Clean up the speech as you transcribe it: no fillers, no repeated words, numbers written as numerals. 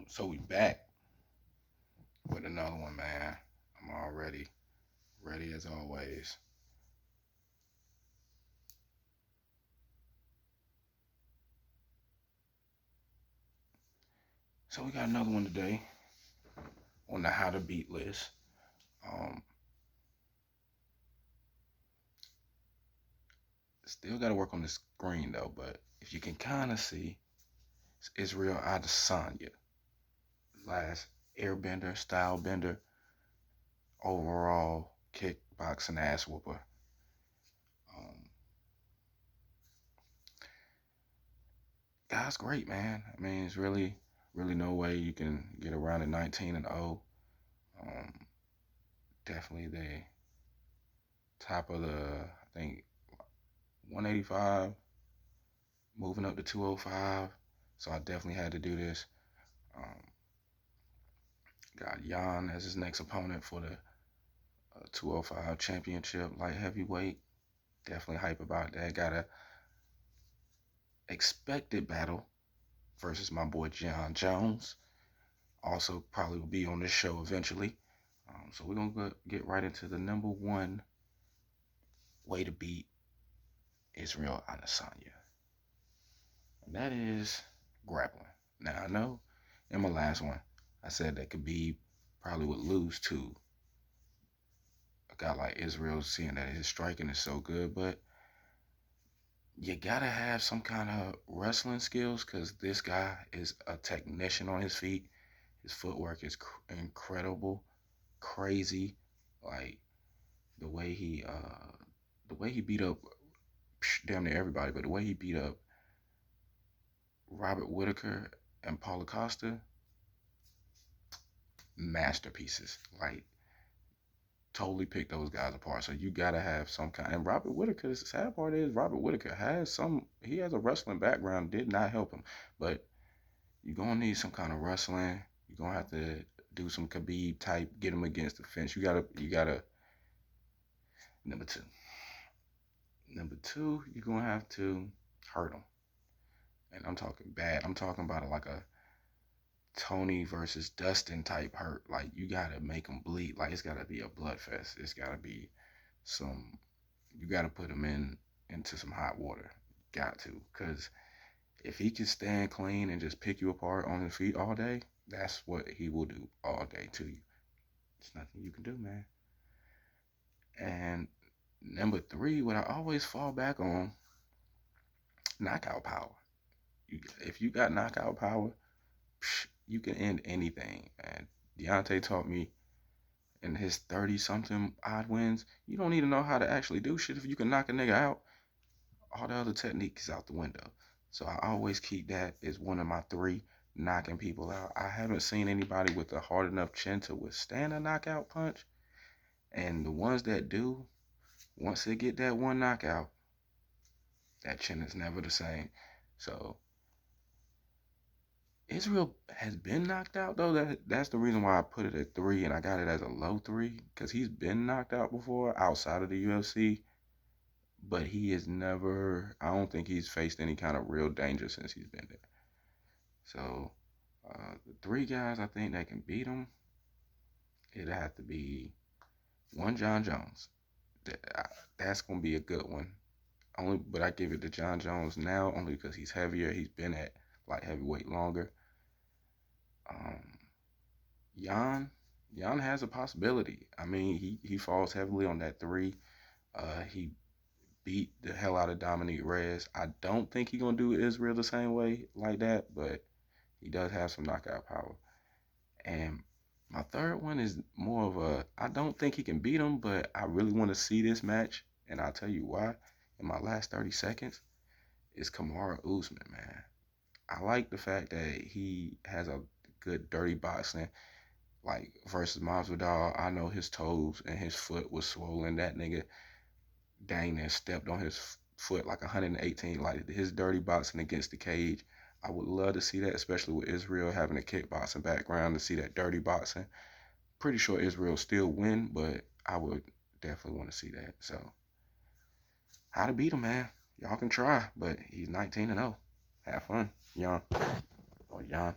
So we back with another one, man. I'm already ready as always. So we got another one today on the how to beat list. Um, Still got to work on the screen though, but if you can kind of see, it's Israel Adesanya, last airbender, style bender, overall kickboxing ass whooper. Um, Guy's great, man. I mean, it's really no way you can get around at 19-0. Um, Definitely the top of I think 185, moving up to 205. So I definitely had to do this. Um, got Jan as his next opponent for the 205 championship light heavyweight. Definitely hype about that. Got a expected battle versus my boy John Jones. Also probably will be on this show eventually. So we're gonna get right into the number one way to beat Israel Adesanya, and that is grappling. Now I know in my last one I said that Khabib probably would lose to a guy like Israel, seeing that his striking is so good, but you gotta have some kind of wrestling skills because this guy is a technician on his feet. His footwork is incredible, crazy. Like the way he beat up damn near everybody, but the way he beat up Robert Whitaker and Paulo Costa, masterpieces. Like totally pick those guys apart. So you gotta have some kind. And Robert Whitaker, the sad part is Robert Whitaker has some. He has a wrestling background. Did not help him, but you're gonna need some kind of wrestling. You're gonna have to do some Khabib type, get him against the fence. You gotta. Number two. Number two, you're gonna have to hurt him, and I'm talking bad. I'm talking about like a Tony versus Dustin type hurt. Like you gotta make him bleed. Like it's gotta be a blood fest. It's gotta be some. You gotta put him into some hot water. Got to, cause if he can stand clean and just pick you apart on his feet all day, that's what he will do all day to you. It's nothing you can do, man. And number three, what I always fall back on, knockout power. If you got knockout power, you can end anything. And Deontay taught me in his 30 something odd wins, you don't need to know how to actually do shit. If you can knock a nigga out, all the other technique is out the window. So I always keep that as one of my three, knocking people out. I haven't seen anybody with a hard enough chin to withstand a knockout punch. And the ones that do, once they get that one knockout, that chin is never the same. So Israel has been knocked out though. That's the reason why I put it at three, and I got it as a low three because he's been knocked out before outside of the UFC, but he has never. I don't think he's faced any kind of real danger since he's been there. So the three guys I think that can beat him, it'd have to be one John Jones. That's gonna be a good one. Only, but I give it to John Jones now only because he's heavier. He's been at light heavyweight longer. Um, Jan, Jan has a possibility. I mean, he falls heavily on that three. He beat the hell out of Dominique Reyes. I don't think he's gonna do Israel the same way like that, but he does have some knockout power. And my third one is more of a. I don't think he can beat him, but I really want to see this match, and I'll tell you why. In my last 30 seconds, is Kamaru Usman, man. I like the fact that he has a good dirty boxing. Like versus Masvidal, I know his toes and his foot was swollen. That nigga dang near stepped on his foot like 118. Like his dirty boxing against the cage. I would love to see that, especially with Israel having a kickboxing background, to see that dirty boxing. Pretty sure Israel still win, but I would definitely want to see that. So, how to beat him, man? Y'all can try, but he's 19-0. Have fun, Jan or Jan.